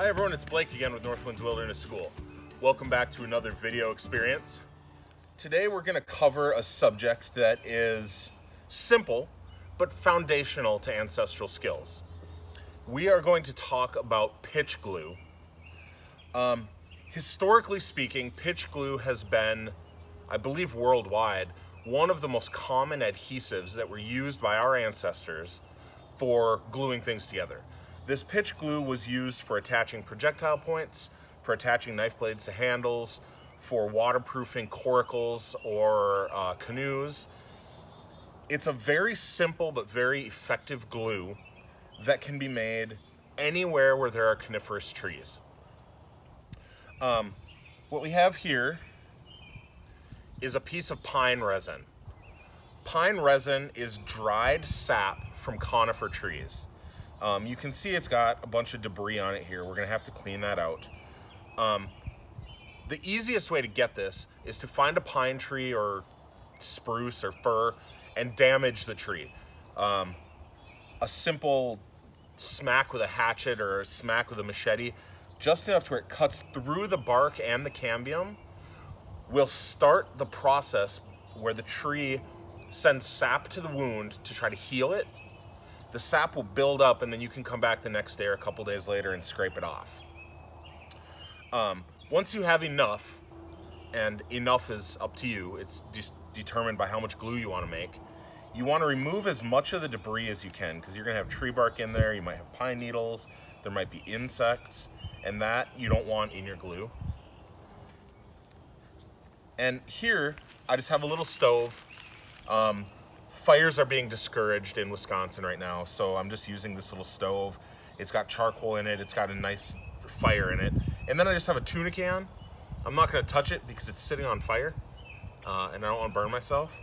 Hi everyone, it's Blake again with Northwinds Wilderness School. Welcome back to another video experience. Today we're going to cover a subject that is simple but foundational to ancestral skills. We are going to talk about pitch glue. Historically speaking, pitch glue has been, I believe worldwide, one of the most common adhesives that were used by our ancestors for gluing things together. This pitch glue was used for attaching projectile points, for attaching knife blades to handles, for waterproofing coracles or canoes. It's a very simple but very effective glue that can be made anywhere where there are coniferous trees. What we have here is a piece of pine resin. Pine resin is dried sap from conifer trees. You can see it's got a bunch of debris on it here. We're gonna have to clean that out. The easiest way to get this is to find a pine tree or spruce or fir and damage the tree. A simple smack with a hatchet or a smack with a machete, just enough to where it cuts through the bark and the cambium, will start the process where the tree sends sap to the wound to try to heal it. The sap will build up and then you can come back the next day or a couple days later and scrape it off. Once you have enough, and enough is up to you, it's just determined by how much glue you want to make, you want to remove as much of the debris as you can because you're going to have tree bark in there, you might have pine needles, there might be insects, and that you don't want in your glue. And here, I just have a little stove. Fires are being discouraged in Wisconsin right now, so I'm just using this little stove. It's got charcoal in it, it's got a nice fire in it. And then I just have a tuna can. I'm not gonna touch it because it's sitting on fire, and I don't wanna burn myself.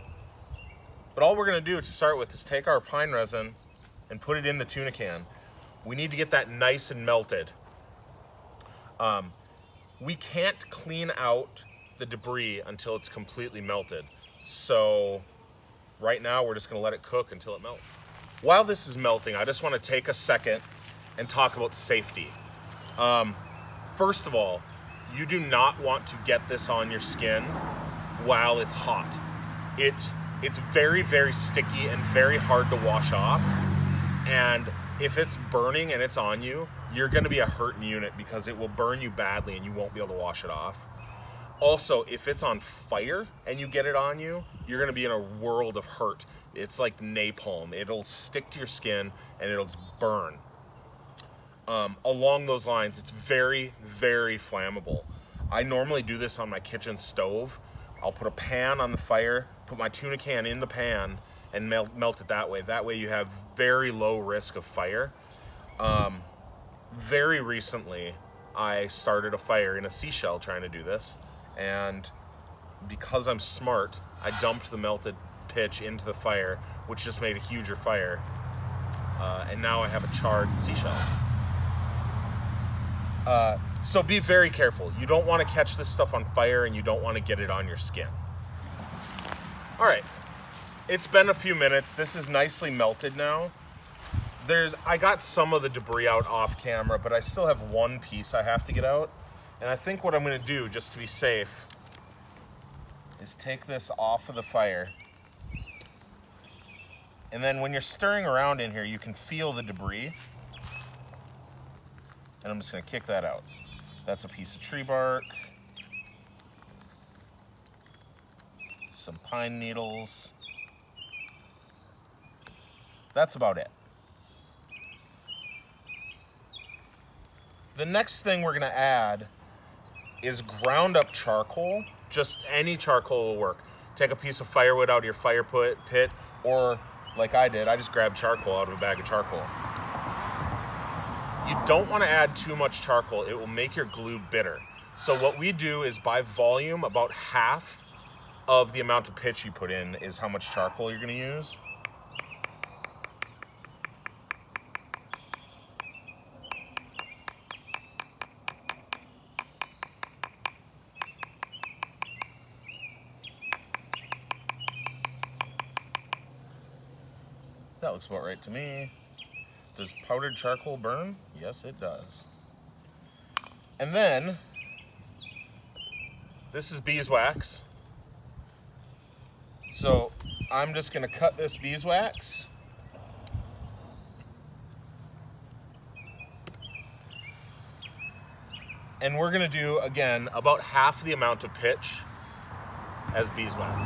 But all we're gonna do to start with is take our pine resin and put it in the tuna can. We need to get that nice and melted. We can't clean out the debris until it's completely melted. So right now we're just gonna let it cook until it melts. While this is melting, I just wanna take a second and talk about safety. First of all, you do not want to get this on your skin while it's hot. It's very, very sticky and very hard to wash off. And if it's burning and it's on you, you're gonna be a hurting unit because it will burn you badly and you won't be able to wash it off. Also, if it's on fire and you get it on you, you're gonna be in a world of hurt. It's like napalm. It'll stick to your skin and it'll burn. Along those lines, it's very, very flammable. I normally do this on my kitchen stove. I'll put a pan on the fire, put my tuna can in the pan, and melt it that way. That way you have very low risk of fire. Very recently, I started a fire in a seashell trying to do this. And because I'm smart, I dumped the melted pitch into the fire, which just made a huger fire. And now I have a charred seashell. So be very careful. You don't want to catch this stuff on fire and you don't want to get it on your skin. All right, it's been a few minutes. This is nicely melted now. I got some of the debris out off camera, but I still have one piece I have to get out. And I think what I'm gonna do, just to be safe, is take this off of the fire. And then when you're stirring around in here, you can feel the debris. And I'm just gonna kick that out. That's a piece of tree bark, some pine needles. That's about it. The next thing we're gonna add is ground up charcoal. Just any charcoal will work. Take a piece of firewood out of your fire pit, or like I did, I just grabbed charcoal out of a bag of charcoal. You don't want to add too much charcoal. It will make your glue bitter. So what we do is by volume, about half of the amount of pitch you put in is how much charcoal you're gonna use. That looks about right to me. Does powdered charcoal burn? Yes, it does. And then, this is beeswax. So I'm just gonna cut this beeswax. And we're gonna do, again, about half the amount of pitch as beeswax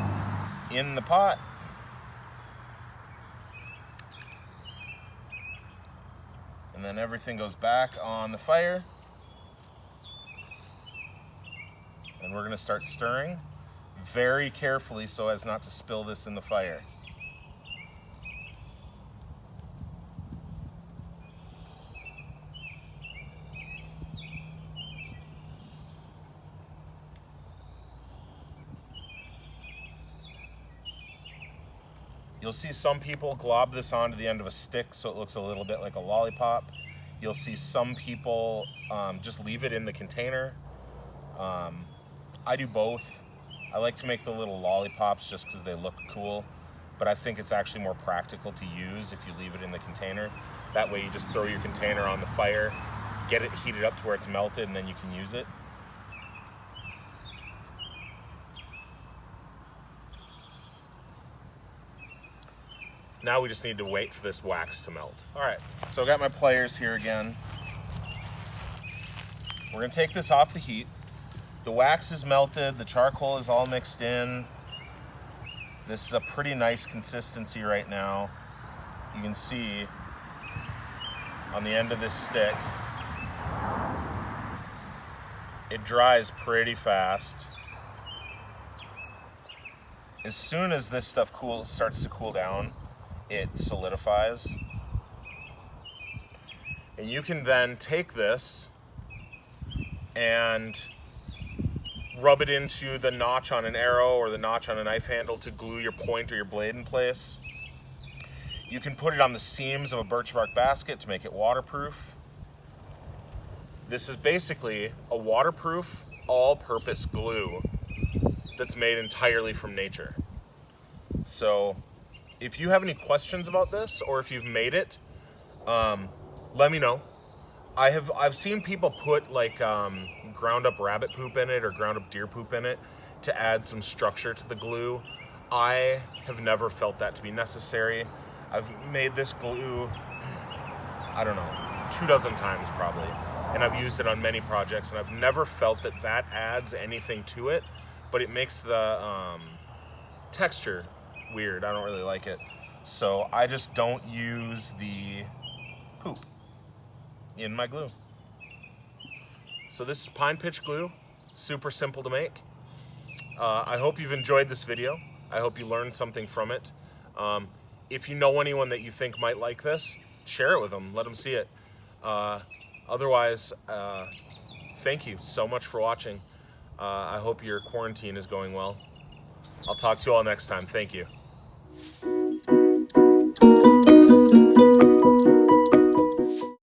in the pot. And then everything goes back on the fire. And we're gonna start stirring very carefully so as not to spill this in the fire. You'll see some people glob this onto the end of a stick so it looks a little bit like a lollipop. You'll see some people just leave it in the container. I do both. I like to make the little lollipops just because they look cool, but I think it's actually more practical to use if you leave it in the container. That way you just throw your container on the fire, get it heated up to where it's melted, and then you can use it. Now we just need to wait for this wax to melt. All right, so I got my pliers here again. We're gonna take this off the heat. The wax is melted, the charcoal is all mixed in. This is a pretty nice consistency right now. You can see on the end of this stick, it dries pretty fast. As soon as this stuff starts to cool down, it solidifies. And you can then take this and rub it into the notch on an arrow or the notch on a knife handle to glue your point or your blade in place. You can put it on the seams of a birch bark basket to make it waterproof. This is basically a waterproof, all-purpose glue that's made entirely from nature. So if you have any questions about this, or if you've made it, let me know. I've seen people put like ground up rabbit poop in it or ground up deer poop in it to add some structure to the glue. I have never felt that to be necessary. I've made this glue, I don't know, 24 times probably, and I've used it on many projects, and I've never felt that that adds anything to it, but it makes the texture weird. I don't really like it. So I just don't use the poop in my glue. So this is pine pitch glue, super simple to make. I hope you've enjoyed this video. I hope you learned something from it. If you know anyone that you think might like this, share it with them, let them see it. Otherwise, thank you so much for watching. I hope your quarantine is going well. I'll talk to you all next time. Thank you.